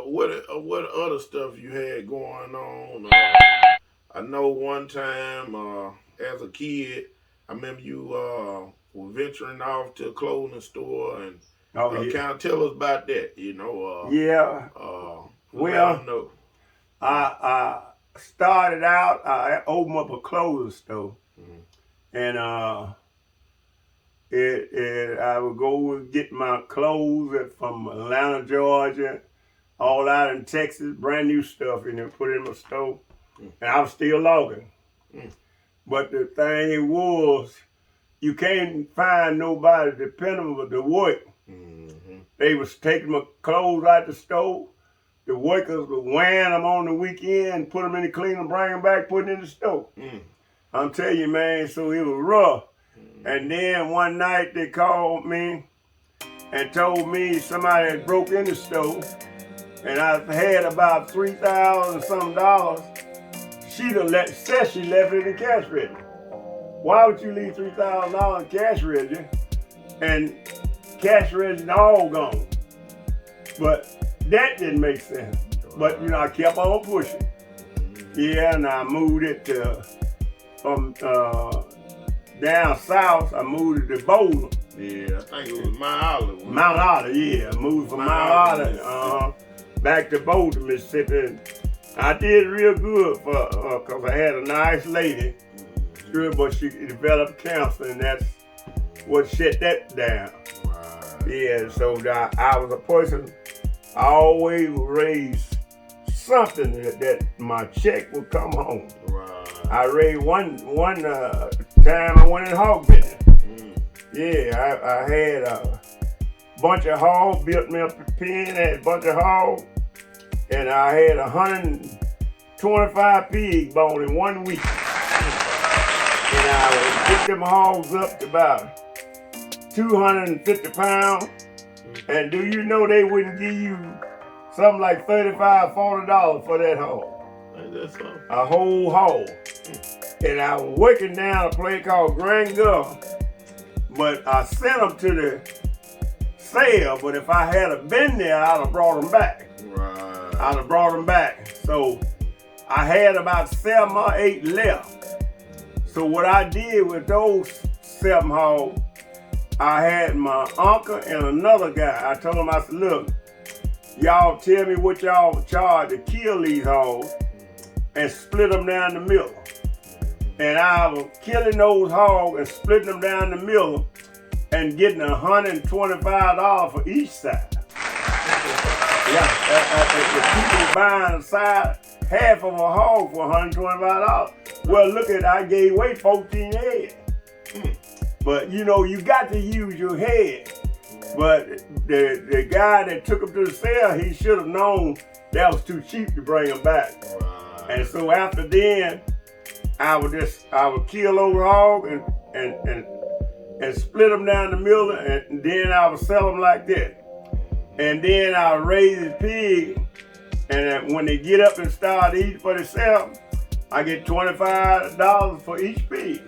what other stuff you had going on? I know one time as a kid, I remember you were venturing off to a clothing store and Oh yeah. kind of tell us about that. Yeah. Let Well, them know. I started out. I opened up a clothing store, Mm-hmm. and I would go and get my clothes from Atlanta, Georgia, all out in Texas, brand new stuff, and then put it in my store. And I was still logging. Mm-hmm. But the thing was, you can't find nobody dependable to work. Mm-hmm. They was taking my clothes out the store. The workers were wearing them on the weekend, put them in the cleaner, bring them back, put them in the store. Mm-hmm. I'm telling you, man, so it was rough. Mm-hmm. And then one night they called me and told me somebody had broke in the store, and I had about $3,000 some dollars. Said she left it in the cash register. Why would you leave $3,000 in cash register and cash register all gone? But that didn't make sense. But I kept on pushing. Yeah, and I moved it from down south. I moved it to Boulder. Yeah, I think it was Mount Olive. Mount Olive, yeah. I moved from Mount Olive back to Boulder, Mississippi. I did real good because I had a nice lady. Good, but she developed cancer, and that's what shut that down. Right. Yeah, so I was a person. I always raised something that my check would come home. Right. I raised one time I went in hog business. Yeah, I had a bunch of hogs, built me up a pen, had a bunch of hogs, and I had 125 pigs born in 1 week. And I would get them hogs up to about 250 pounds. And do you know they wouldn't give you something like $35, $40 for that hog? That's something. A whole hog. And I was working down a place called Grand Gulf, but I sent them to the sale. But if I had been there, I'd have brought them back. Right. I'd have brought them back. So I had about 7 or 8 left. So what I did with those 7 hogs, I had my uncle and another guy. I told him, I said, look, y'all tell me what y'all charge to kill these hogs and split them down the middle. And I was killing those hogs and splitting them down the middle and getting $125 for each side. Yeah, the people buying a side, half of a hog for $125. Well, look at, I gave away 14 head. But you got to use your head. But the guy that took them to the sale, he should have known that was too cheap to bring them back. Right. And so after then, I would kill those hogs and split them down the middle, and then I would sell them like that. And then I would raise the pig, and when they get up and start eating for themselves, I get $25 for each pig.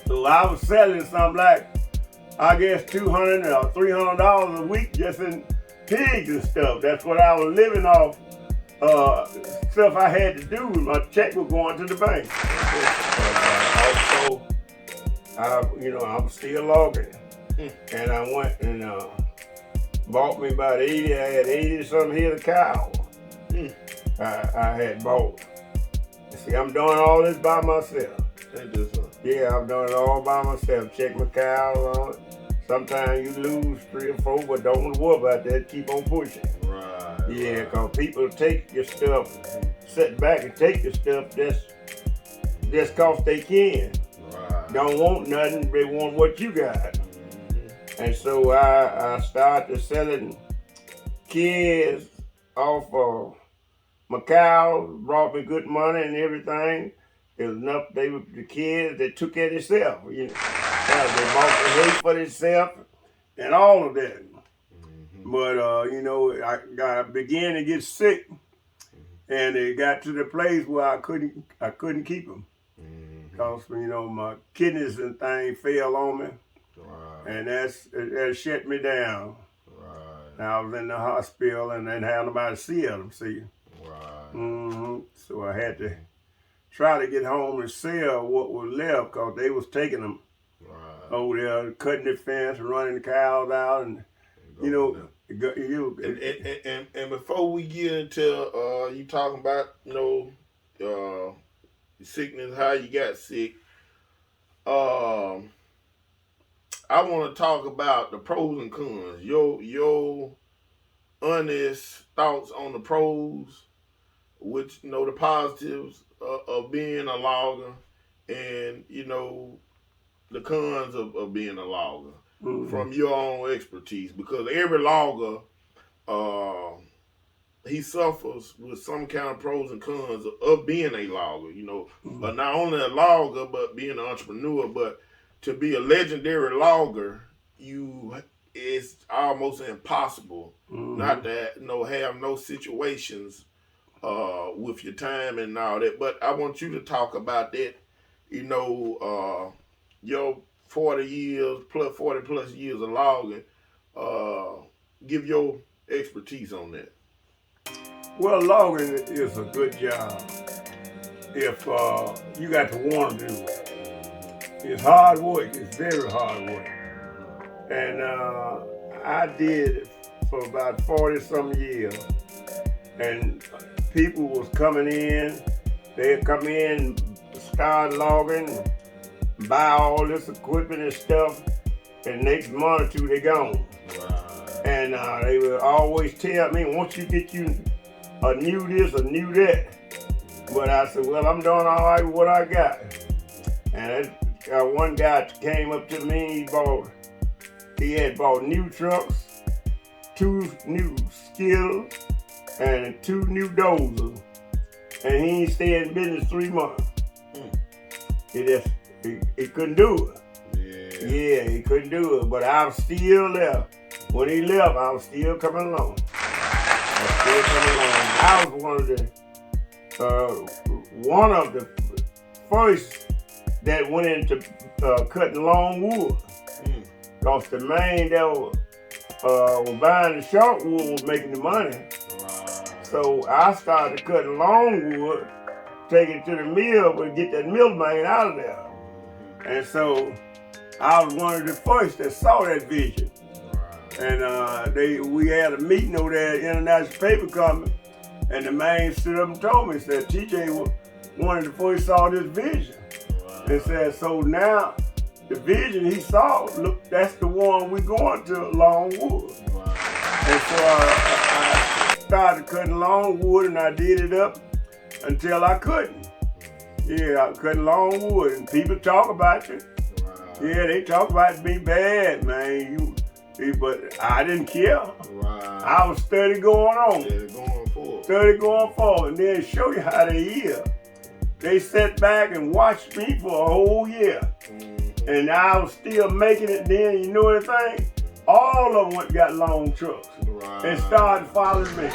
So I was selling something like, I guess $200 or $300 a week just in pigs and stuff. That's what I was living off. Stuff I had to do. My check was going to the bank. Also, I was still logging, and I went and bought me about 80. I had 80 something head of cow. I had bought. See, I'm doing all this by myself. Yeah, I've done it all by myself. Check my cows on it. Sometimes you lose 3 or 4, but don't worry about that. Keep on pushing. Right. Yeah, because people take your stuff, sit back and take your stuff just because they can. Right. Don't want nothing, they want what you got. And so I started selling kids off of my cows, brought me good money and everything. It was enough, the kids, they took care of themselves. They bought the hay for themselves and all of that. But, I began to get sick, and it got to the place where I couldn't keep them. Because, my kidneys and things fell on me. Right. And that shut me down. Right. And I was in the hospital and didn't have nobody to see them, see. Right. So I had to try to get home and sell what was left because they was taking them over there, cutting the fence, running the cows out, and you know, and before we get into you talking about sickness, how you got sick, I want to talk about the pros and cons. Your honest thoughts on the pros, which the positives of being a logger, and the cons of being a logger from your own expertise, because every logger he suffers with some kind of pros and cons of being a logger, but not only a logger but being an entrepreneur. But to be a legendary logger, it's almost impossible not to have no situations with your time and all that. But I want you to talk about that, your 40 plus years of logging. Give your expertise on that. Well, logging is a good job if you got to want to do it. It's hard work. It's very hard work. And I did it for about 40-some years. And people was coming in. They'd come in, start logging, buy all this equipment and stuff, and next month or two, they gone. Wow. And they would always tell me, once you get you a new this, a new that. But I said, well, I'm doing all right with what I got. And one guy came up to me, he had bought new trucks, 2 new skidders, and 2 new dozers. And he ain't stayed in business 3 months. He couldn't do it. Yeah, he couldn't do it. But I was still there. When he left, I was still coming along. I was one of the first that went into cutting long wood. Because the man that was buying the short wood was making the money. So I started cutting long wood, taking it to the mill and get that millman out of there. And so I was one of the first that saw that vision. And we had a meeting over there at International Paper Company, and the man stood up and told me, said, TJ was one of the first saw this vision. And said, so now the vision he saw, look, that's the one we going to, long wood. And so I started cutting long wood, and I did it up until I couldn't. Yeah, I cutting long wood, and people talk about you. Yeah, they talk about me bad, man. But I didn't care. I was steady going on. Steady going forward. And then show you how they is. They sat back and watched me for a whole year. And I was still making it then. You know anything? All of them got long trucks and started following me.